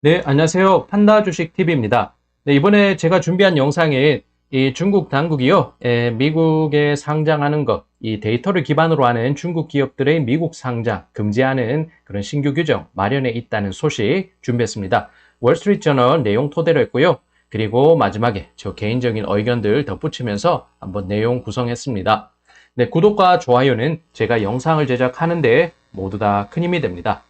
네, 안녕하세요. 판다 주식 TV입니다. 네, 이번에 제가 준비한 영상에 이 중국 당국이요, 미국에 상장하는 것, 이 데이터를 기반으로 하는 중국 기업들의 미국 상장 금지하는 그런 신규 규정 마련에 있다는 소식 준비했습니다. 월스트리트 저널 내용 토대로 했고요. 그리고 마지막에 저 개인적인 의견들 덧붙이면서 한번 내용 구성했습니다. 네, 구독과 좋아요는 제가 영상을 제작하는데 모두 다 큰 힘이 됩니다.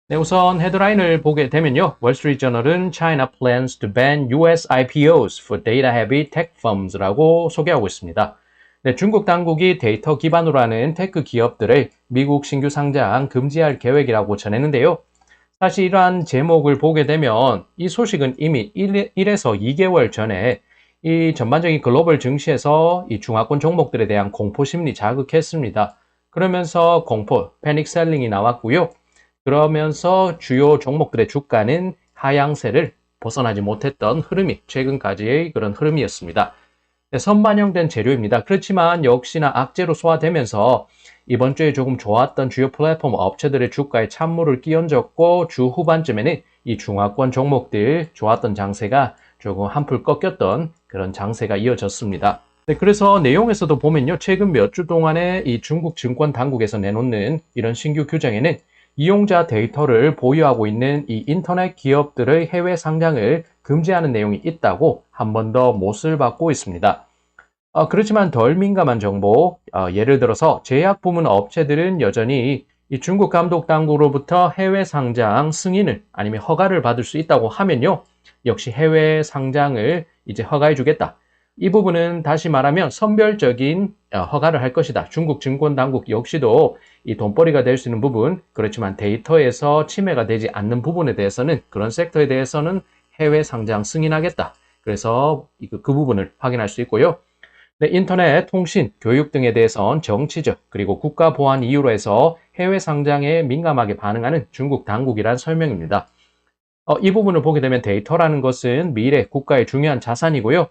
네, 우선 헤드라인을 보게 되면요. 월스트리트저널은 China plans to ban US IPOs for data-heavy tech firms라고 소개하고 있습니다. 네, 중국 당국이 데이터 기반으로 하는 테크 기업들의 미국 신규 상장 금지할 계획이라고 전했는데요. 사실 이러한 제목을 보게 되면 이 소식은 이미 1에서 2개월 전에 이 전반적인 글로벌 증시에서 이 중화권 종목들에 대한 공포 심리 자극했습니다. 그러면서 공포, 패닉 셀링이 나왔고요. 그러면서 주요 종목들의 주가는 하향세를 벗어나지 못했던 흐름이 최근까지의 그런 흐름이었습니다. 네, 선반영된 재료입니다. 그렇지만 역시나 악재로 소화되면서 이번 주에 조금 좋았던 주요 플랫폼 업체들의 주가에 찬물을 끼얹었고 주 후반쯤에는 이 중화권 종목들 좋았던 장세가 조금 한풀 꺾였던 그런 장세가 이어졌습니다. 네, 그래서 내용에서도 보면요. 최근 몇 주 동안에 이 중국 증권 당국에서 내놓는 이런 신규 규정에는 이용자 데이터를 보유하고 있는 이 인터넷 기업들의 해외 상장을 금지하는 내용이 있다고 한 번 더 못을 받고 있습니다. 그렇지만 덜 민감한 정보, 예를 들어서 제약 부문 업체들은 여전히 이 중국 감독 당국으로부터 해외 상장 승인을 아니면 허가를 받을 수 있다고 하면요. 역시 해외 상장을 이제 허가해 주겠다. 이 부분은 다시 말하면 선별적인 허가를 할 것이다. 중국 증권 당국 역시도 이 돈벌이가 될 수 있는 부분, 그렇지만 데이터에서 침해가 되지 않는 부분에 대해서는 그런 섹터에 대해서는 해외 상장 승인하겠다. 그래서 그 부분을 확인할 수 있고요. 네, 인터넷, 통신, 교육 등에 대해선 정치적 그리고 국가 보안 이유로 해서 해외 상장에 민감하게 반응하는 중국 당국이란 설명입니다. 이 부분을 보게 되면 데이터라는 것은 미래 국가의 중요한 자산이고요.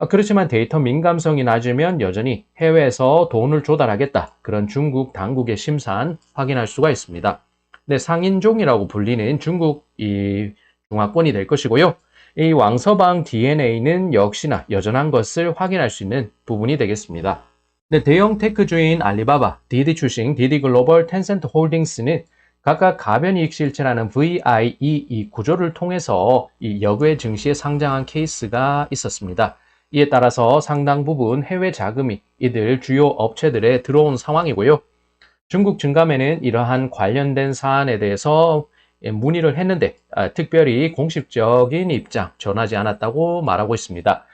그렇지만 데이터 민감성이 낮으면 여전히 해외에서 돈을 조달하겠다. 그런 중국 당국의 심산 확인할 수가 있습니다. 네, 상인종이라고 불리는 중국 이 중화권이 될 것이고요. 이 왕서방 DNA는 역시나 여전한 것을 확인할 수 있는 부분이 되겠습니다. 네, 대형 테크주인 알리바바, 디디 출신 디디글로벌, 텐센트 홀딩스는 각각 가변이익 실체라는 VIE 구조를 통해서 이 역외 증시에 상장한 케이스가 있었습니다. 이에 따라서 상당 부분 해외 자금이 이들 주요 업체들에 들어온 상황이고요. 중국 증감에는 이러한 관련된 사안에 대해서 문의를 했는데 특별히 공식적인 입장 전하지 않았다고 말하고 있습니다.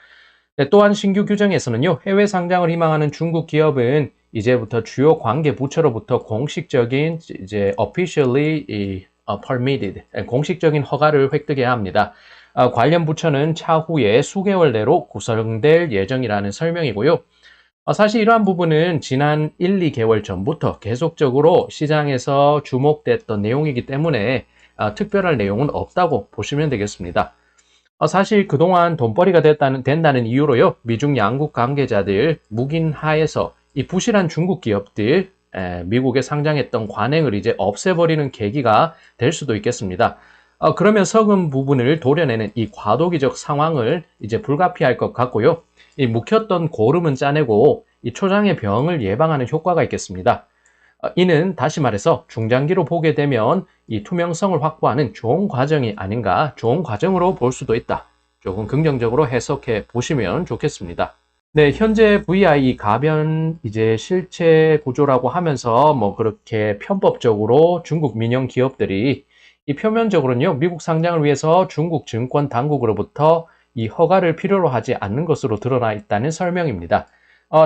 네, 또한 신규 규정에서는요, 해외 상장을 희망하는 중국 기업은 이제부터 주요 관계 부처로부터 공식적인 이제 officially permitted 공식적인 허가를 획득해야 합니다. 관련 부처는 차후에 수개월 내로 구성될 예정이라는 설명이고요. 사실 이러한 부분은 지난 1, 2개월 전부터 계속적으로 시장에서 주목됐던 내용이기 때문에 특별할 내용은 없다고 보시면 되겠습니다. 사실 그동안 돈벌이가 된다는 이유로요, 미중 양국 관계자들 묵인하에서 이 부실한 중국 기업들, 미국에 상장했던 관행을 이제 없애버리는 계기가 될 수도 있겠습니다. 그러면 석은 부분을 도려내는 이 과도기적 상황을 이제 불가피할 것 같고요. 이 묵혔던 고름은 짜내고 이 초장의 병을 예방하는 효과가 있겠습니다. 이는 다시 말해서 중장기로 보게 되면 이 투명성을 확보하는 좋은 과정이 아닌가, 좋은 과정으로 볼 수도 있다. 조금 긍정적으로 해석해 보시면 좋겠습니다. 네, 현재 VI 가변 이제 실체 구조라고 하면서 뭐 그렇게 편법적으로 중국 민영 기업들이 이 표면적으로는요, 미국 상장을 위해서 중국 증권 당국으로부터 이 허가를 필요로 하지 않는 것으로 드러나 있다는 설명입니다.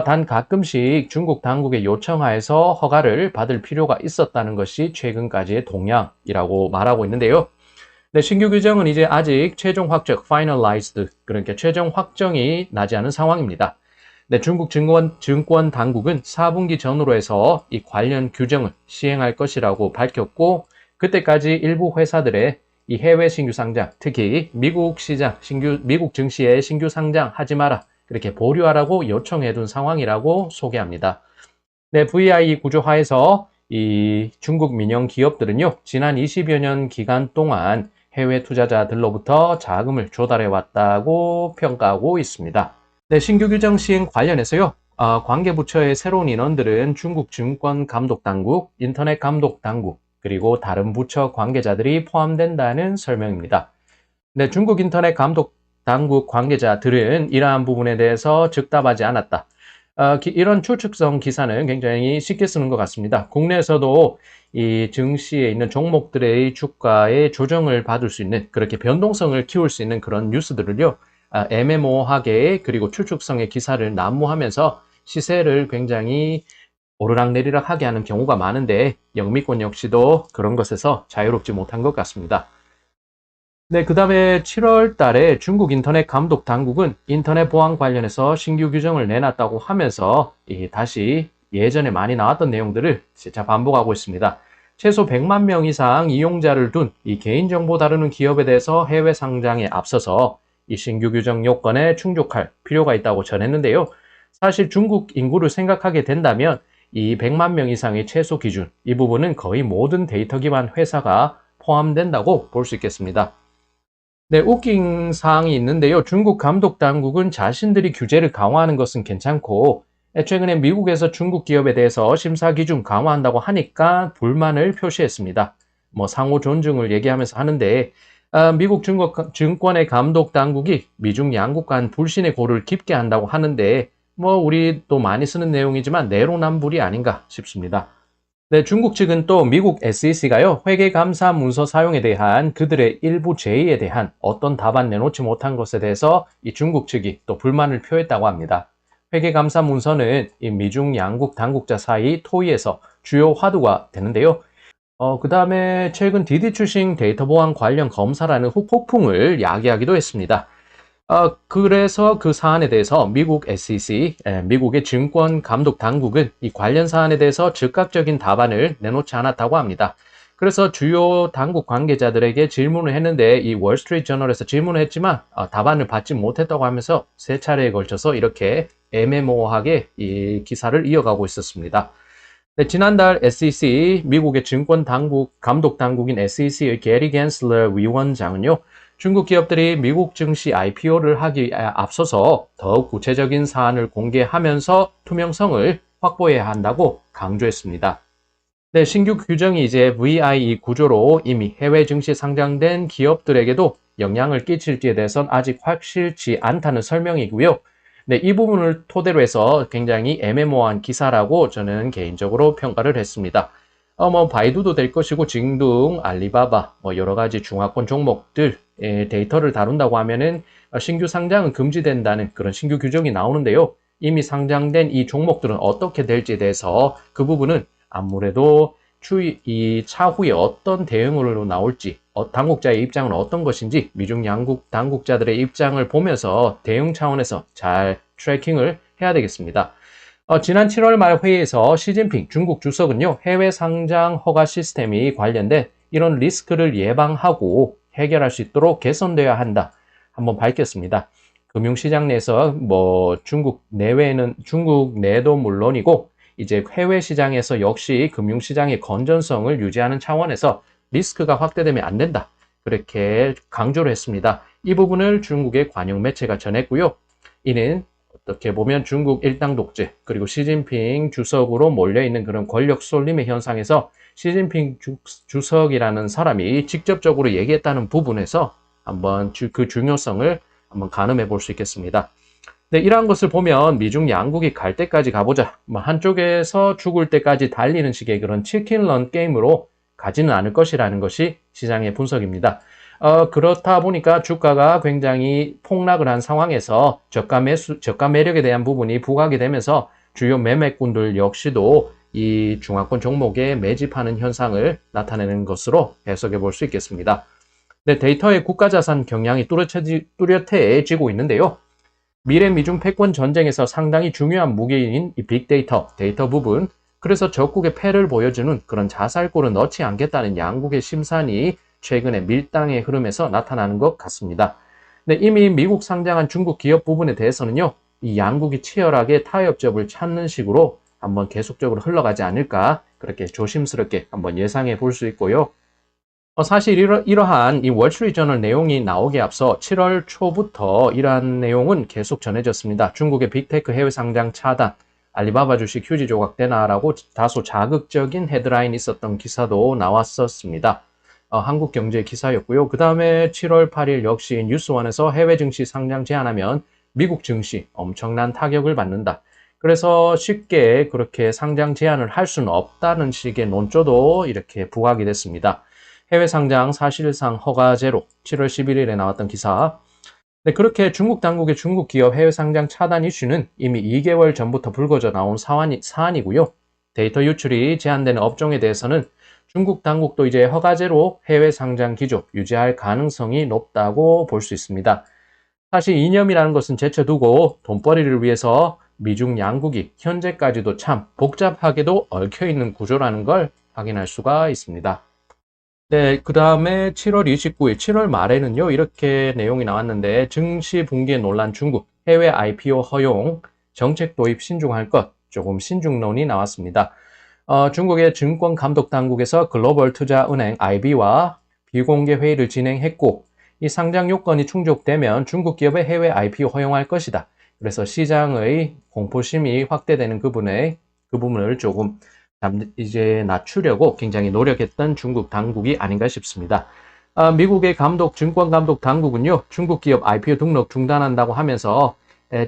단 가끔씩 중국 당국의 요청하에서 허가를 받을 필요가 있었다는 것이 최근까지의 동향이라고 말하고 있는데요. 네, 신규 규정은 이제 아직 최종 확정, finalized, 그러니까 최종 확정이 나지 않은 상황입니다. 네, 중국 증권 당국은 4분기 전후로 해서 이 관련 규정을 시행할 것이라고 밝혔고, 그때까지 일부 회사들의 이 해외 신규 상장, 특히 미국 시장, 미국 증시에 신규 상장 하지 마라. 그렇게 보류하라고 요청해둔 상황이라고 소개합니다. 네, VI 구조화에서 이 중국 민영 기업들은요, 지난 20여 년 기간 동안 해외 투자자들로부터 자금을 조달해 왔다고 평가하고 있습니다. 네, 신규 규정 시행 관련해서요. 관계부처의 새로운 인원들은 중국 증권감독당국, 인터넷감독당국, 그리고 다른 부처 관계자들이 포함된다는 설명입니다. 네, 중국 인터넷 감독 당국 관계자들은 이러한 부분에 대해서 즉답하지 않았다. 이런 추측성 기사는 굉장히 쉽게 쓰는 것 같습니다. 국내에서도 이 증시에 있는 종목들의 주가의 조정을 받을 수 있는, 그렇게 변동성을 키울 수 있는 그런 뉴스들을요, 애매모호하게 그리고 추측성의 기사를 난무하면서 시세를 굉장히 오르락내리락 하게 하는 경우가 많은데, 영미권 역시도 그런 것에서 자유롭지 못한 것 같습니다. 네, 그 다음에 7월 달에 중국 인터넷 감독 당국은 인터넷 보안 관련해서 신규 규정을 내놨다고 하면서 다시 예전에 많이 나왔던 내용들을 재차 반복하고 있습니다. 최소 100만 명 이상 이용자를 둔 이 개인정보 다루는 기업에 대해서 해외 상장에 앞서서 이 신규 규정 요건에 충족할 필요가 있다고 전했는데요. 사실 중국 인구를 생각하게 된다면 이 100만 명 이상의 최소 기준, 이 부분은 거의 모든 데이터 기반 회사가 포함된다고 볼 수 있겠습니다. 네, 웃긴 사항이 있는데요. 중국 감독 당국은 자신들이 규제를 강화하는 것은 괜찮고, 최근에 미국에서 중국 기업에 대해서 심사 기준 강화한다고 하니까 불만을 표시했습니다. 뭐 상호 존중을 얘기하면서 하는데, 미국 증권의 감독 당국이 미중 양국 간 불신의 골을 깊게 한다고 하는데, 뭐 우리도 많이 쓰는 내용이지만 내로남불이 아닌가 싶습니다. 네, 중국 측은 또 미국 SEC가요, 회계감사 문서 사용에 대한 그들의 일부 제의에 대한 어떤 답안 내놓지 못한 것에 대해서 이 중국 측이 또 불만을 표했다고 합니다. 회계감사 문서는 이 미중 양국 당국자 사이 토의에서 주요 화두가 되는데요. 그 다음에 최근 디디 출신 데이터 보안 관련 검사라는 폭풍을 야기하기도 했습니다. 그래서 그 사안에 대해서 미국 SEC, 미국의 증권 감독 당국은 이 관련 사안에 대해서 즉각적인 답안을 내놓지 않았다고 합니다. 그래서 주요 당국 관계자들에게 질문을 했는데 이 월스트리트 저널에서 질문을 했지만 답안을 받지 못했다고 하면서 세 차례에 걸쳐서 이렇게 애매모호하게 이 기사를 이어가고 있었습니다. 네, 지난달 SEC, 미국의 증권 당국, 감독 당국인 SEC의 게리 갠슬러 위원장은요, 중국 기업들이 미국 증시 IPO를 하기에 앞서서 더욱 구체적인 사안을 공개하면서 투명성을 확보해야 한다고 강조했습니다. 네, 신규 규정이 이제 VIE 구조로 이미 해외 증시에 상장된 기업들에게도 영향을 끼칠지에 대해서는 아직 확실치 않다는 설명이고요. 네, 이 부분을 토대로 해서 굉장히 애매모호한 기사라고 저는 개인적으로 평가를 했습니다. 뭐 바이두도 될 것이고 징둥, 알리바바, 뭐 여러 가지 중화권 종목들 데이터를 다룬다고 하면은 신규 상장은 금지된다는 그런 신규 규정이 나오는데요. 이미 상장된 이 종목들은 어떻게 될지에 대해서 그 부분은 아무래도 이 차후에 어떤 대응으로 나올지, 당국자의 입장은 어떤 것인지 미중 양국 당국자들의 입장을 보면서 대응 차원에서 잘 트래킹을 해야 되겠습니다. 지난 7월 말 회의에서 시진핑 중국 주석은요, 해외 상장 허가 시스템이 관련된 이런 리스크를 예방하고 해결할 수 있도록 개선되어야 한다. 한번 밝혔습니다. 금융시장 내에서 뭐 중국 내외에는 중국 내도 물론이고 이제 해외 시장에서 역시 금융시장의 건전성을 유지하는 차원에서 리스크가 확대되면 안 된다. 그렇게 강조를 했습니다. 이 부분을 중국의 관영 매체가 전했고요. 이는 어떻게 보면 중국 일당 독재 그리고 시진핑 주석으로 몰려있는 그런 권력 쏠림의 현상에서 시진핑 주석이라는 사람이 직접적으로 얘기했다는 부분에서 한번 그 중요성을 한번 가늠해 볼 수 있겠습니다. 네, 이러한 것을 보면 미중 양국이 갈 때까지 가보자, 한쪽에서 죽을 때까지 달리는 식의 그런 치킨런 게임으로 가지는 않을 것이라는 것이 시장의 분석입니다. 그렇다 보니까 주가가 굉장히 폭락을 한 상황에서 저가 매력에 대한 부분이 부각이 되면서 주요 매매꾼들 역시도 이 중화권 종목에 매집하는 현상을 나타내는 것으로 해석해 볼 수 있겠습니다. 네, 데이터의 국가자산 경향이 뚜렷해지고 있는데요. 미래 미중 패권 전쟁에서 상당히 중요한 무기인 이 빅데이터, 데이터 부분, 그래서 적국의 패를 보여주는 그런 자살골을 넣지 않겠다는 양국의 심산이 최근에 밀당의 흐름에서 나타나는 것 같습니다. 네, 이미 미국 상장한 중국 기업 부분에 대해서는요, 이 양국이 치열하게 타협점을 찾는 식으로 한번 계속적으로 흘러가지 않을까, 그렇게 조심스럽게 한번 예상해 볼 수 있고요. 사실 이러한 이 월스트리트저널 내용이 나오기에 앞서 7월 초부터 이러한 내용은 계속 전해졌습니다. 중국의 빅테크 해외 상장 차단, 알리바바 주식 휴지 조각되나라고 다소 자극적인 헤드라인이 있었던 기사도 나왔었습니다. 한국경제 기사였고요. 그 다음에 7월 8일 역시 뉴스원에서 해외 증시 상장 제한하면 미국 증시 엄청난 타격을 받는다. 그래서 쉽게 그렇게 상장 제한을 할 수는 없다는 식의 논조도 이렇게 부각이 됐습니다. 해외 상장 사실상 허가제로 7월 11일에 나왔던 기사. 네, 그렇게 중국 당국의 중국 기업 해외 상장 차단 이슈는 이미 2개월 전부터 불거져 나온 사안이고요. 데이터 유출이 제한되는 업종에 대해서는 중국 당국도 이제 허가제로 해외 상장 기조 유지할 가능성이 높다고 볼 수 있습니다. 사실 이념이라는 것은 제쳐두고 돈벌이를 위해서 미중 양국이 현재까지도 참 복잡하게도 얽혀있는 구조라는 걸 확인할 수가 있습니다. 네, 그 다음에 7월 29일, 7월 말에는요, 이렇게 내용이 나왔는데, 증시 붕괴 논란 중국, 해외 IPO 허용, 정책 도입 신중할 것, 조금 신중론이 나왔습니다. 중국의 증권감독당국에서 글로벌 투자은행 IB와 비공개 회의를 진행했고, 이 상장 요건이 충족되면 중국 기업의 해외 IPO 허용할 것이다. 그래서 시장의 공포심이 확대되는 그 부분을 조금 이제 낮추려고 굉장히 노력했던 중국 당국이 아닌가 싶습니다. 미국의 증권 감독 당국은요, 중국 기업 IPO 등록 중단한다고 하면서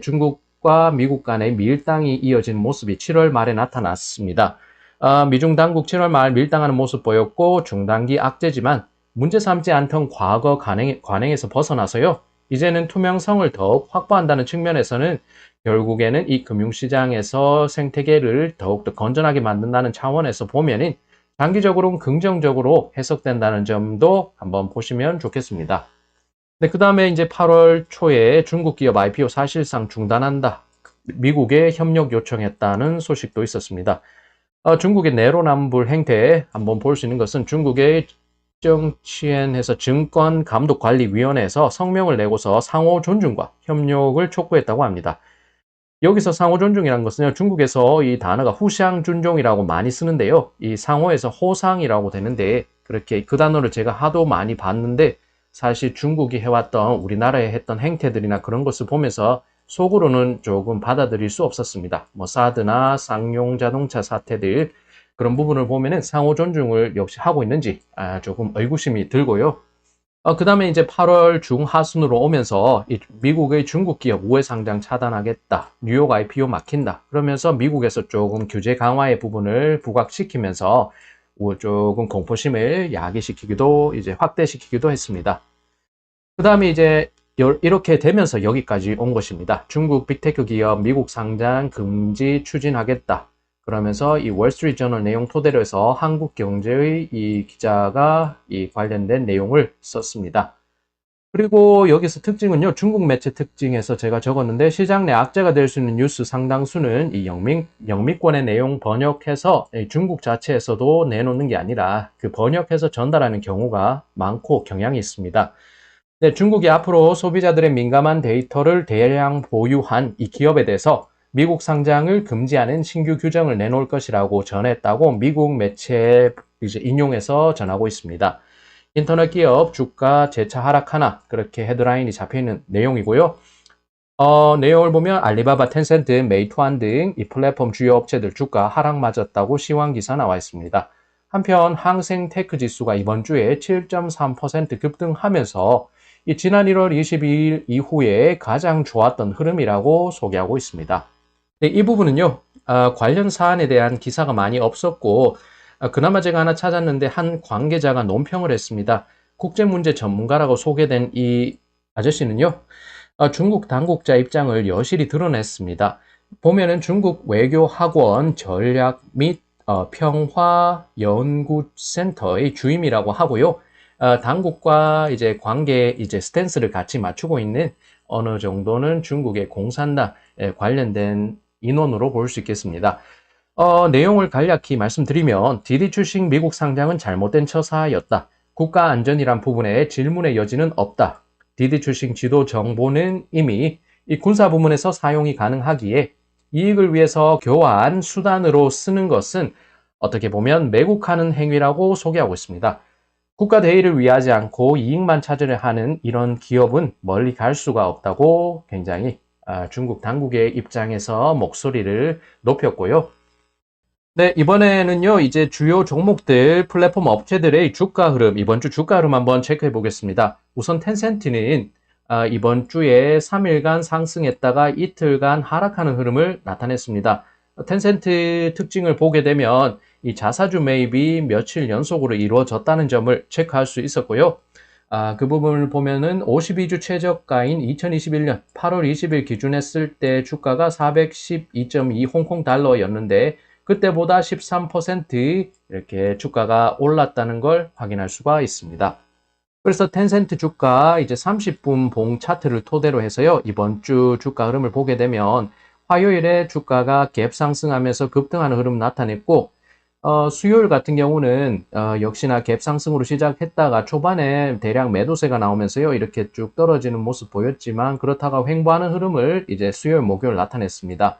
중국과 미국 간의 밀당이 이어진 모습이 7월 말에 나타났습니다. 미중 당국 7월 말 밀당하는 모습 보였고 중단기 악재지만 문제 삼지 않던 과거 관행에서 벗어나서요, 이제는 투명성을 더욱 확보한다는 측면에서는 결국에는 이 금융시장에서 생태계를 더욱더 건전하게 만든다는 차원에서 보면은 장기적으로는 긍정적으로 해석된다는 점도 한번 보시면 좋겠습니다. 네, 그 다음에 이제 8월 초에 중국 기업 IPO 사실상 중단한다. 미국에 협력 요청했다는 소식도 있었습니다. 중국의 내로남불 행태 한번 볼 수 있는 것은 중국의 정치엔에서 증권감독관리위원회에서 성명을 내고서 상호 존중과 협력을 촉구했다고 합니다. 여기서 상호 존중이라는 것은요, 중국에서 이 단어가 후샹 존중이라고 많이 쓰는데요, 이 상호에서 호상이라고 되는데, 그렇게 그 단어를 제가 하도 많이 봤는데, 사실 중국이 해왔던 우리나라에 했던 행태들이나 그런 것을 보면서 속으로는 조금 받아들일 수 없었습니다. 뭐 사드나 쌍용 자동차 사태들, 그런 부분을 보면은 상호 존중을 역시 하고 있는지 조금 의구심이 들고요. 그 다음에 이제 8월 중하순으로 오면서 미국의 중국 기업 우회 상장 차단하겠다. 뉴욕 IPO 막힌다. 그러면서 미국에서 조금 규제 강화의 부분을 부각시키면서 조금 공포심을 야기시키기도 이제 확대시키기도 했습니다. 그 다음에 이제 이렇게 되면서 여기까지 온 것입니다. 중국 빅테크 기업 미국 상장 금지 추진하겠다. 그러면서 이 월스트리트 저널 내용 토대로 해서 한국경제의 이 기자가 이 관련된 내용을 썼습니다. 그리고 여기서 특징은요, 중국 매체 특징에서 제가 적었는데, 시장 내 악재가 될 수 있는 뉴스 상당수는 이 영미권의 내용 번역해서 중국 자체에서도 내놓는 게 아니라 그 번역해서 전달하는 경우가 많고 경향이 있습니다. 네, 중국이 앞으로 소비자들의 민감한 데이터를 대량 보유한 이 기업에 대해서 미국 상장을 금지하는 신규 규정을 내놓을 것이라고 전했다고 미국 매체에 이제 인용해서 전하고 있습니다. 인터넷 기업 주가 재차 하락하나, 그렇게 헤드라인이 잡혀있는 내용이고요. 내용을 보면 알리바바, 텐센트, 메이투안 등 이 플랫폼 주요 업체들 주가 하락 맞았다고 시황 기사 나와 있습니다. 한편 항생테크 지수가 이번 주에 7.3% 급등하면서 이 지난 1월 22일 이후에 가장 좋았던 흐름이라고 소개하고 있습니다. 네, 이 부분은요, 관련 사안에 대한 기사가 많이 없었고, 그나마 제가 하나 찾았는데 한 관계자가 논평을 했습니다. 국제문제 전문가라고 소개된 이 아저씨는요, 중국 당국자 입장을 여실히 드러냈습니다. 보면은 중국 외교학원 전략 및 평화연구센터의 주임이라고 하고요. 당국과 이제 관계 스탠스를 같이 맞추고 있는 어느 정도는 중국의 공산당에 관련된 인원으로 볼 수 있겠습니다. 내용을 간략히 말씀드리면 디디 출식 미국 상장은 잘못된 처사였다. 국가 안전이란 부분에 질문의 여지는 없다. 디디 출식 지도 정보는 이미 이 군사 부문에서 사용이 가능하기에 이익을 위해서 교환 수단으로 쓰는 것은 어떻게 보면 매국하는 행위라고 소개하고 있습니다. 국가 대의를 위하지 않고 이익만 찾으려 하는 이런 기업은 멀리 갈 수가 없다고 굉장히 중국 당국의 입장에서 목소리를 높였고요. 네, 이번에는요, 이제 주요 종목들, 플랫폼 업체들의 주가 흐름, 이번 주 주가 흐름 한번 체크해 보겠습니다. 우선 텐센트는 이번 주에 3일간 상승했다가 이틀간 하락하는 흐름을 나타냈습니다. 텐센트 특징을 보게 되면 이 자사주 매입이 며칠 연속으로 이루어졌다는 점을 체크할 수 있었고요. 그 부분을 보면은 52주 최저가인 2021년 8월 20일 기준했을 때 주가가 412.2 홍콩 달러였는데 그때보다 13% 이렇게 주가가 올랐다는 걸 확인할 수가 있습니다. 그래서 텐센트 주가 이제 30분 봉 차트를 토대로 해서요. 이번 주 주가 흐름을 보게 되면 화요일에 주가가 갭 상승하면서 급등하는 흐름 나타냈고 수요일 같은 경우는 역시나 갭 상승으로 시작했다가 초반에 대량 매도세가 나오면서요. 이렇게 쭉 떨어지는 모습 보였지만 그렇다가 횡보하는 흐름을 이제 수요일, 목요일 나타냈습니다.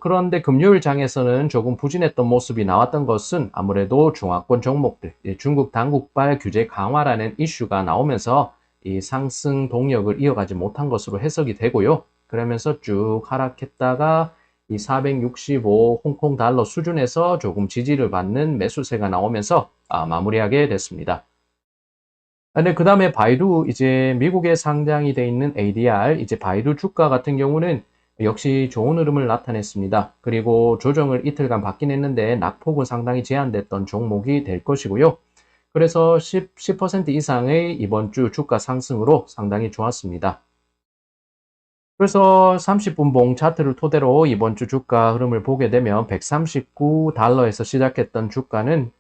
그런데 금요일 장에서는 조금 부진했던 모습이 나왔던 것은 아무래도 중화권 종목들, 중국 당국발 규제 강화라는 이슈가 나오면서 이 상승 동력을 이어가지 못한 것으로 해석이 되고요. 그러면서 쭉 하락했다가 이 465 홍콩 달러 수준에서 조금 지지를 받는 매수세가 나오면서 마무리하게 됐습니다. 근데 그 다음에 바이두 이제 미국에 상장이 돼 있는 ADR 이제 바이두 주가 같은 경우는 역시 좋은 흐름을 나타냈습니다. 그리고 조정을 이틀간 받긴 했는데 낙폭은 상당히 제한됐던 종목이 될 것이고요. 그래서 10% 이상의 이번 주 주가 상승으로 상당히 좋았습니다. 그래서 30분 봉 차트를 토대로 이번 주 주가 흐름을 보게 되면 139달러에서 시작했던 주가는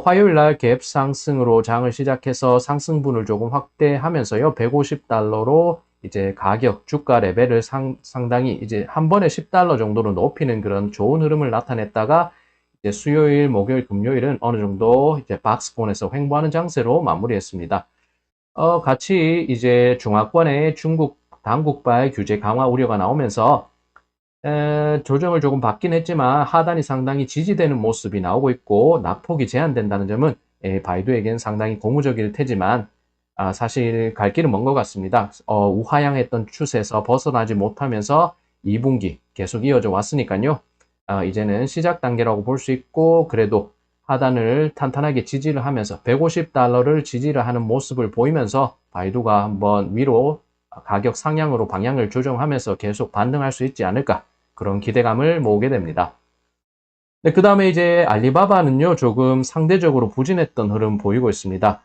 화요일 날 갭 상승으로 장을 시작해서 상승분을 조금 확대하면서요. 150달러로 이제 가격, 주가 레벨을 상당히 이제 한 번에 10달러 정도로 높이는 그런 좋은 흐름을 나타냈다가 이제 수요일, 목요일, 금요일은 어느 정도 이제 박스권에서 횡보하는 장세로 마무리했습니다. 같이 이제 중화권의 중국 당국발 규제 강화 우려가 나오면서 조정을 조금 받긴 했지만 하단이 상당히 지지되는 모습이 나오고 있고 낙폭이 제한된다는 점은 바이두에겐 상당히 고무적일 테지만 사실 갈 길은 먼 것 같습니다. 우하향했던 추세에서 벗어나지 못하면서 2분기 계속 이어져 왔으니까요. 이제는 시작 단계라고 볼 수 있고 그래도 하단을 탄탄하게 지지를 하면서 150달러를 지지를 하는 모습을 보이면서 바이두가 한번 위로 가격 상향으로 방향을 조정하면서 계속 반등할 수 있지 않을까 그런 기대감을 모으게 됩니다. 네, 그 다음에 이제 알리바바는요, 조금 상대적으로 부진했던 흐름 보이고 있습니다.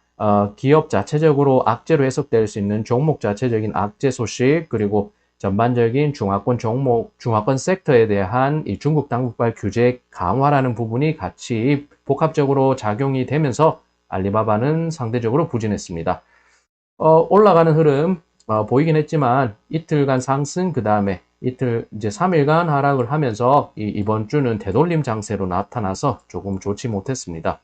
기업 자체적으로 악재로 해석될 수 있는 종목 자체적인 악재 소식, 그리고 전반적인 중화권 종목, 중화권 섹터에 대한 이 중국 당국발 규제 강화라는 부분이 같이 복합적으로 작용이 되면서 알리바바는 상대적으로 부진했습니다. 올라가는 흐름 보이긴 했지만 이틀간 상승 그 다음에 이틀 이제 3일간 하락을 하면서 이번 주는 되돌림 장세로 나타나서 조금 좋지 못했습니다.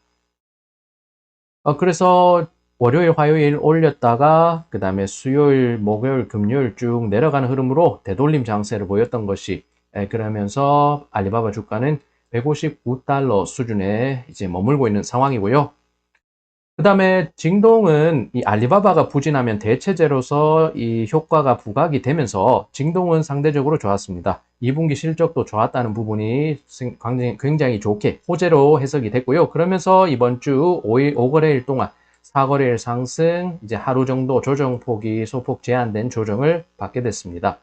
그래서 월요일, 화요일 올렸다가 그 다음에 수요일, 목요일, 금요일 쭉 내려가는 흐름으로 되돌림 장세를 보였던 것이 그러면서 알리바바 주가는 159달러 수준에 이제 머물고 있는 상황이고요. 그 다음에 징동은 이 알리바바가 부진하면 대체제로서 이 효과가 부각이 되면서 징동은 상대적으로 좋았습니다. 2분기 실적도 좋았다는 부분이 굉장히 좋게 호재로 해석이 됐고요. 그러면서 이번 주 5거래일 동안 4거래일 상승, 이제 하루 정도 조정폭이 소폭 제한된 조정을 받게 됐습니다.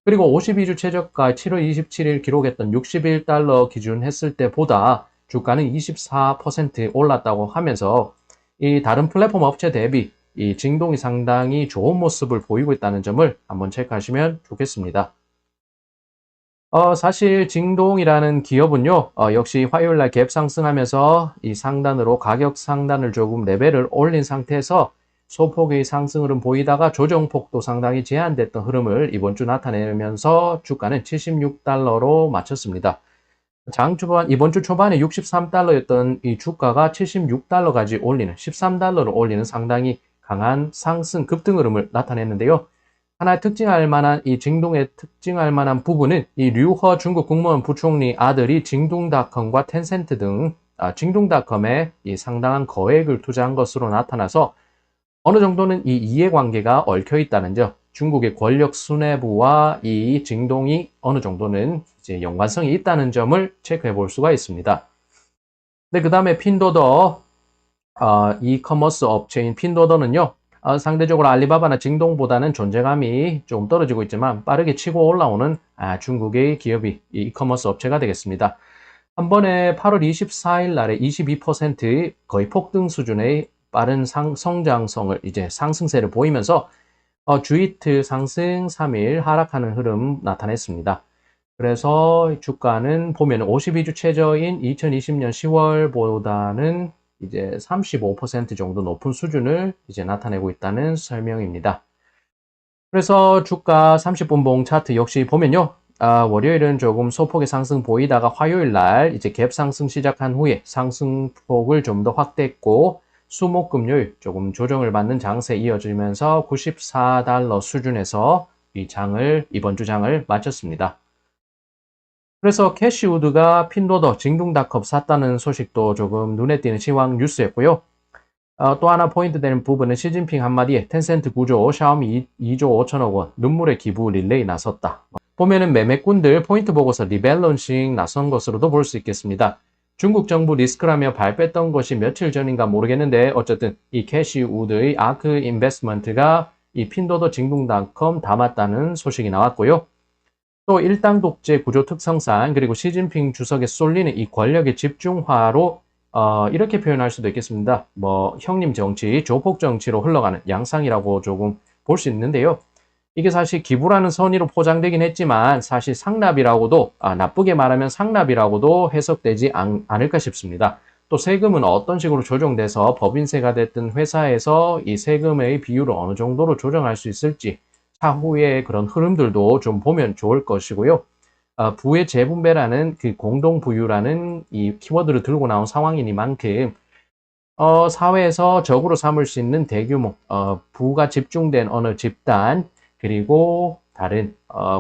그리고 52주 최저가 7월 27일 기록했던 61달러 기준 했을 때보다 주가는 24% 올랐다고 하면서 이 다른 플랫폼 업체 대비 이 징동이 상당히 좋은 모습을 보이고 있다는 점을 한번 체크하시면 좋겠습니다. 사실 징동이라는 기업은요, 역시 화요일 날 갭 상승하면서 이 상단으로 가격 상단을 조금 레벨을 올린 상태에서 소폭의 상승 흐름 보이다가 조정폭도 상당히 제한됐던 흐름을 이번 주 나타내면서 주가는 76달러로 마쳤습니다. 이번 주 초반에 63달러였던 이 주가가 76달러까지 올리는, 13달러를 올리는 상당히 강한 상승 급등 흐름을 나타냈는데요. 하나 특징할 만한, 이 징동의 특징할 만한 부분은 이 류허 중국 국무원 부총리 아들이 징동닷컴과 텐센트 등 징동닷컴에 이 상당한 거액을 투자한 것으로 나타나서 어느 정도는 이 이해관계가 얽혀 있다는 점, 중국의 권력 수뇌부와 이 징동이 어느 정도는 이제 연관성이 있다는 점을 체크해 볼 수가 있습니다. 네, 그 다음에 핀도더, 이커머스 업체인 핀도더는요, 상대적으로 알리바바나 징동보다는 존재감이 좀 떨어지고 있지만 빠르게 치고 올라오는 중국의 기업이 이커머스 업체가 되겠습니다. 한 번에 8월 24일 날에 22% 거의 폭등 수준의 빠른 성장성을 이제 상승세를 보이면서 주이틀 상승 3일 하락하는 흐름 나타냈습니다. 그래서 주가는 보면 52주 최저인 2020년 10월보다는 이제 35% 정도 높은 수준을 이제 나타내고 있다는 설명입니다. 그래서 주가 30분 봉 차트 역시 보면요. 월요일은 조금 소폭의 상승 보이다가 화요일 날 이제 갭 상승 시작한 후에 상승폭을 좀 더 확대했고 수목 금요일 조금 조정을 받는 장세 이어지면서 94달러 수준에서 이번 주 장을 마쳤습니다. 그래서 캐시우드가 핀도더, 징동닷컴 샀다는 소식도 조금 눈에 띄는 시황 뉴스였고요. 또 하나 포인트 되는 부분은 시진핑 한마디에 텐센트 9조, 샤오미 2조 5천억 원, 눈물의 기부 릴레이 나섰다. 보면은 매매꾼들 포인트 보고서 리밸런싱 나선 것으로도 볼 수 있겠습니다. 중국 정부 리스크라며 발표했던 것이 며칠 전인가 모르겠는데 어쨌든 이 캐시우드의 아크 인베스트먼트가 이 핀도더 징동닷컴 담았다는 소식이 나왔고요. 또 일당 독재 구조 특성상 그리고 시진핑 주석에 쏠리는 이 권력의 집중화로 이렇게 표현할 수도 있겠습니다. 뭐 형님 정치, 조폭 정치로 흘러가는 양상이라고 조금 볼 수 있는데요. 이게 사실 기부라는 선의로 포장되긴 했지만 사실 상납이라고도 나쁘게 말하면 상납이라고도 해석되지 않을까 싶습니다. 또 세금은 어떤 식으로 조정돼서 법인세가 됐든 회사에서 이 세금의 비율을 어느 정도로 조정할 수 있을지 차후의 그런 흐름들도 좀 보면 좋을 것이고요. 부의 재분배라는 그 공동부유라는 이 키워드를 들고 나온 상황이니만큼 사회에서 적으로 삼을 수 있는 대규모 부가 집중된 어느 집단 그리고 다른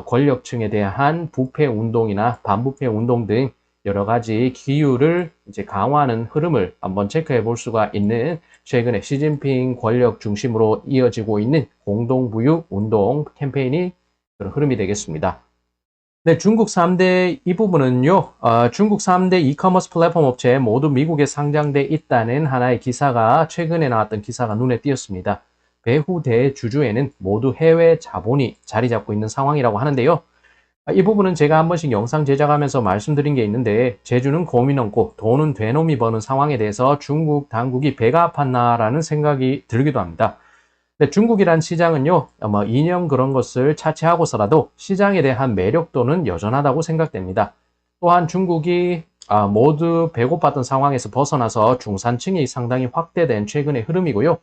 권력층에 대한 부패 운동이나 반부패 운동 등 여러 가지 기율을 이제 강화하는 흐름을 한번 체크해 볼 수가 있는 최근에 시진핑 권력 중심으로 이어지고 있는 공동부유 운동 캠페인이 그런 흐름이 되겠습니다. 네, 중국 3대 이 부분은요, 중국 3대 이커머스 플랫폼 업체 모두 미국에 상장돼 있다는 하나의 기사가 최근에 나왔던 기사가 눈에 띄었습니다. 배후 대주주에는 모두 해외 자본이 자리 잡고 있는 상황이라고 하는데요. 이 부분은 제가 한 번씩 영상 제작하면서 말씀드린 게 있는데 제주는 곰이 넘고 돈은 되놈이 버는 상황에 대해서 중국 당국이 배가 아팠나라는 생각이 들기도 합니다. 근데 중국이란 시장은요, 이념 그런 것을 차치하고서라도 시장에 대한 매력도는 여전하다고 생각됩니다. 또한 중국이 모두 배고팠던 상황에서 벗어나서 중산층이 상당히 확대된 최근의 흐름이고요.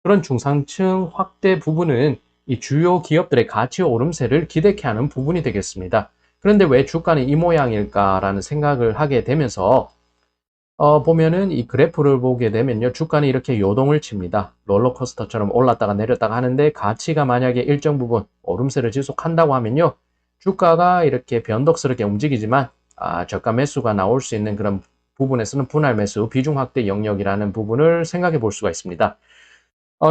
그런 중산층 확대 부분은 이 주요 기업들의 가치 오름세를 기대케 하는 부분이 되겠습니다. 그런데 왜 주가는 이 모양일까라는 생각을 하게 되면서 보면은 이 그래프를 보게 되면요. 주가는 이렇게 요동을 칩니다. 롤러코스터처럼 올랐다가 내렸다가 하는데 가치가 만약에 일정 부분 오름세를 지속한다고 하면요. 주가가 이렇게 변덕스럽게 움직이지만 저가 매수가 나올 수 있는 그런 부분에서는 분할 매수, 비중 확대 영역이라는 부분을 생각해 볼 수가 있습니다.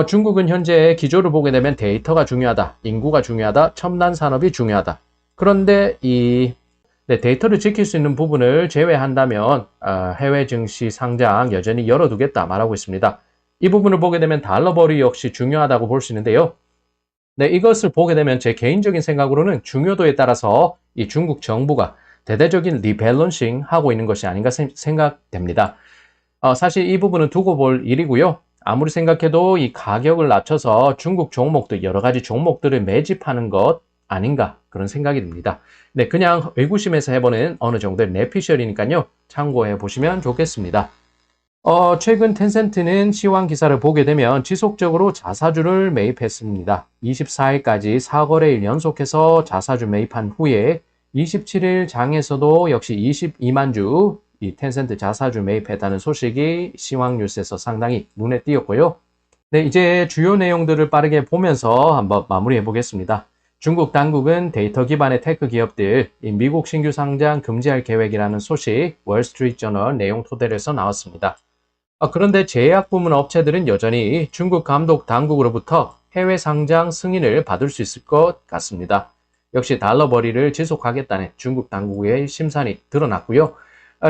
중국은 현재 기조를 보게 되면 데이터가 중요하다, 인구가 중요하다, 첨단 산업이 중요하다. 그런데 데이터를 지킬 수 있는 부분을 제외한다면 해외 증시 상장 여전히 열어두겠다 말하고 있습니다. 이 부분을 보게 되면 달러 벌이 역시 중요하다고 볼 수 있는데요. 네, 이것을 보게 되면 제 개인적인 생각으로는 중요도에 따라서 이 중국 정부가 대대적인 리밸런싱 하고 있는 것이 아닌가 생각됩니다. 사실 이 부분은 두고 볼 일이고요. 아무리 생각해도 이 가격을 낮춰서 중국 종목들 여러 가지 종목들을 매집하는 것 아닌가 그런 생각이 듭니다. 네, 그냥 의구심에서 해보는 어느 정도의 내피셜이니까요. 참고해 보시면 좋겠습니다. 최근 텐센트는 시황 기사를 보게 되면 지속적으로 자사주를 매입했습니다. 24일까지 4거래일 연속해서 자사주 매입한 후에 27일 장에서도 역시 22만 주 이 텐센트 자사주 매입했다는 소식이 시황 뉴스에서 상당히 눈에 띄었고요. 네, 이제 주요 내용들을 빠르게 보면서 한번 마무리해 보겠습니다. 중국 당국은 데이터 기반의 테크 기업들, 미국 신규 상장 금지할 계획이라는 소식 월스트리트저널 내용 토대로 해서 나왔습니다. 그런데 제약 부문 업체들은 여전히 중국 감독 당국으로부터 해외 상장 승인을 받을 수 있을 것 같습니다. 역시 달러 벌이를 지속하겠다는 중국 당국의 심산이 드러났고요.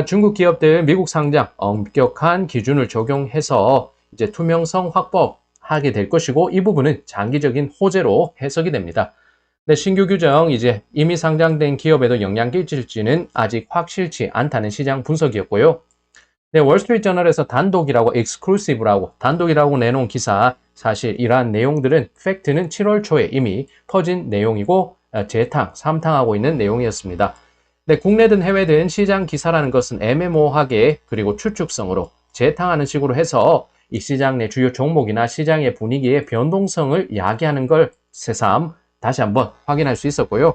중국 기업들 미국 상장 엄격한 기준을 적용해서 이제 투명성 확보하게 될 것이고 이 부분은 장기적인 호재로 해석이 됩니다. 네, 신규 규정 이제 이미 상장된 기업에도 영향 끼칠지는 아직 확실치 않다는 시장 분석이었고요. 네, 월스트리트저널에서 단독이라고 익스클루시브라고 단독이라고 내놓은 기사 사실 이러한 내용들은 팩트는 7월 초에 이미 퍼진 내용이고 재탕, 삼탕하고 있는 내용이었습니다. 네, 국내든 해외든 시장 기사라는 것은 애매모호하게 그리고 추측성으로 재탕하는 식으로 해서 이 시장 내 주요 종목이나 시장의 분위기의 변동성을 야기하는 걸 새삼 다시 한번 확인할 수 있었고요.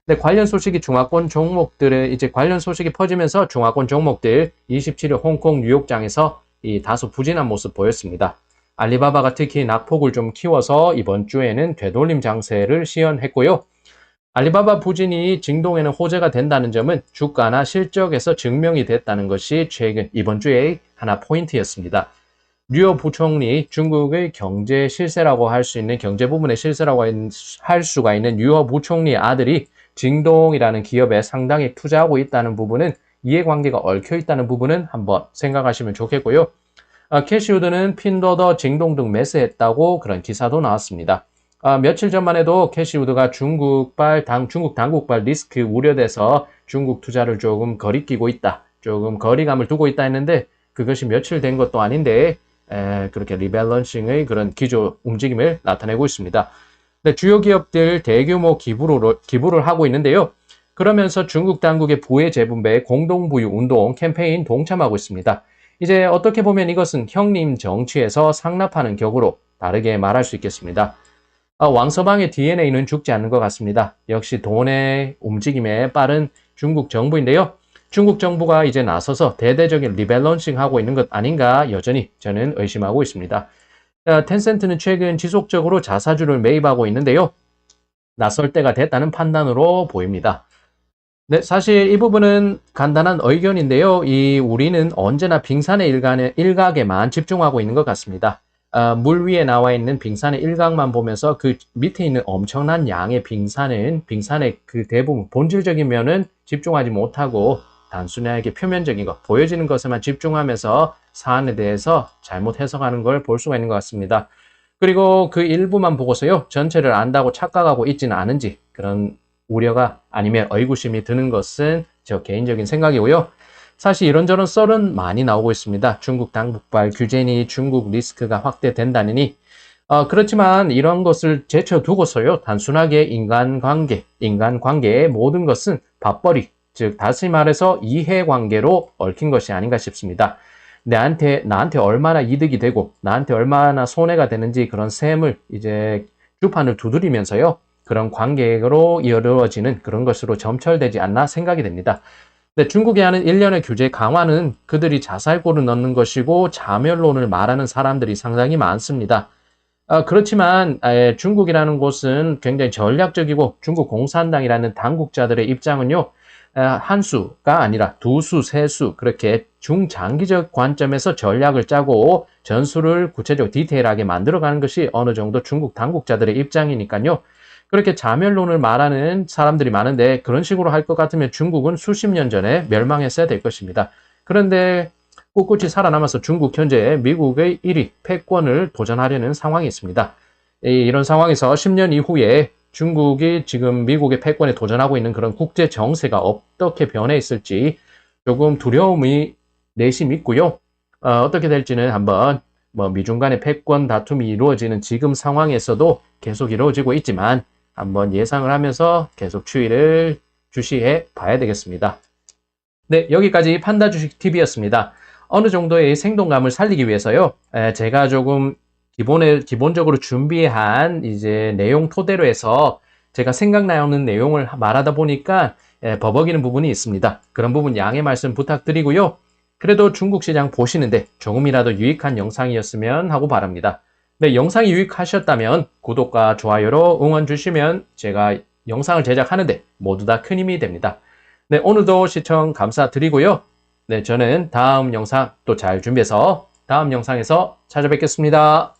네, 관련 소식이 중화권 종목들의 이제 관련 소식이 퍼지면서 중화권 종목들 27일 홍콩 뉴욕장에서 이 다소 부진한 모습 보였습니다. 알리바바가 특히 낙폭을 좀 키워서 이번 주에는 되돌림 장세를 시연했고요. 알리바바 부진이 징동에는 호재가 된다는 점은 주가나 실적에서 증명이 됐다는 것이 최근 이번 주의 하나 포인트였습니다. 류어 부총리, 중국의 경제 실세라고 할 수 있는 경제 부분의 실세라고 할 수가 있는 류어 부총리의 아들이 징동이라는 기업에 상당히 투자하고 있다는 부분은 이해관계가 얽혀 있다는 부분은 한번 생각하시면 좋겠고요. 캐시우드는 핀도더, 징동 등 매수했다고 그런 기사도 나왔습니다. 며칠 전만 해도 캐시우드가 중국 당국발 리스크 우려돼서 중국 투자를 조금 거리끼고 있다, 조금 거리감을 두고 있다 했는데 그것이 며칠 된 것도 아닌데 그렇게 리밸런싱의 그런 기조 움직임을 나타내고 있습니다. 네, 주요 기업들 대규모 기부를 하고 있는데요. 그러면서 중국 당국의 부의 재분배 공동부유 운동 캠페인 동참하고 있습니다. 이제 어떻게 보면 이것은 형님 정치에서 상납하는 격으로 다르게 말할 수 있겠습니다. 왕서방의 DNA는 죽지 않는 것 같습니다. 역시 돈의 움직임에 빠른 중국 정부인데요. 중국 정부가 이제 나서서 대대적인 리밸런싱 하고 있는 것 아닌가 여전히 저는 의심하고 있습니다. 텐센트는 최근 지속적으로 자사주를 매입하고 있는데요. 나설 때가 됐다는 판단으로 보입니다. 네, 사실 이 부분은 간단한 의견인데요. 우리는 언제나 빙산의 일각에만 집중하고 있는 것 같습니다. 물 위에 나와 있는 빙산의 일각만 보면서 그 밑에 있는 엄청난 양의 빙산의 그 대부분 본질적인 면은 집중하지 못하고 단순하게 표면적인 것, 보여지는 것에만 집중하면서 사안에 대해서 잘못 해석하는 걸 볼 수가 있는 것 같습니다. 그리고 그 일부만 보고서요, 전체를 안다고 착각하고 있지는 않은지 그런 우려가 아니면 의구심이 드는 것은 저 개인적인 생각이고요. 사실 이런저런 썰은 많이 나오고 있습니다. 중국 당국발 규제니 중국 리스크가 확대된다느니 그렇지만 이런 것을 제쳐두고서요, 단순하게 인간관계의 모든 것은 밥벌이, 즉 다시 말해서 이해관계로 얽힌 것이 아닌가 싶습니다. 나한테 얼마나 이득이 되고 나한테 얼마나 손해가 되는지 그런 셈을 이제 주판을 두드리면서요, 그런 관계로 이루어지는 그런 것으로 점철되지 않나 생각이 됩니다. 근데 중국이 하는 일련의 규제 강화는 그들이 자살골을 넣는 것이고 자멸론을 말하는 사람들이 상당히 많습니다. 그렇지만 중국이라는 곳은 굉장히 전략적이고 중국 공산당이라는 당국자들의 입장은요, 한 수가 아니라 두 수, 세 수 그렇게 중장기적 관점에서 전략을 짜고 전술을 구체적으로 디테일하게 만들어가는 것이 어느 정도 중국 당국자들의 입장이니까요. 그렇게 자멸론을 말하는 사람들이 많은데 그런 식으로 할 것 같으면 중국은 수십 년 전에 멸망했어야 될 것입니다. 그런데 꿋꿋이 살아남아서 중국 현재 미국의 1위 패권을 도전하려는 상황이 있습니다. 이런 상황에서 10년 이후에 중국이 지금 미국의 패권에 도전하고 있는 그런 국제 정세가 어떻게 변해 있을지 조금 두려움이 내심 있고요. 어떻게 될지는 한번 미중 간의 패권 다툼이 이루어지는 지금 상황에서도 계속 이루어지고 있지만 한번 예상을 하면서 계속 추이를 주시해 봐야 되겠습니다. 네, 여기까지 판다 주식 TV였습니다. 어느 정도의 생동감을 살리기 위해서요, 제가 조금 기본적으로 준비한 이제 내용 토대로 해서 제가 생각나는 내용을 말하다 보니까 버벅이는 부분이 있습니다. 그런 부분 양해 말씀 부탁드리고요. 그래도 중국 시장 보시는데 조금이라도 유익한 영상이었으면 하고 바랍니다. 네, 영상이 유익하셨다면 구독과 좋아요로 응원 주시면 제가 영상을 제작하는데 모두 다 큰 힘이 됩니다. 네, 오늘도 시청 감사드리고요. 네, 저는 다음 영상 또 잘 준비해서 다음 영상에서 찾아뵙겠습니다.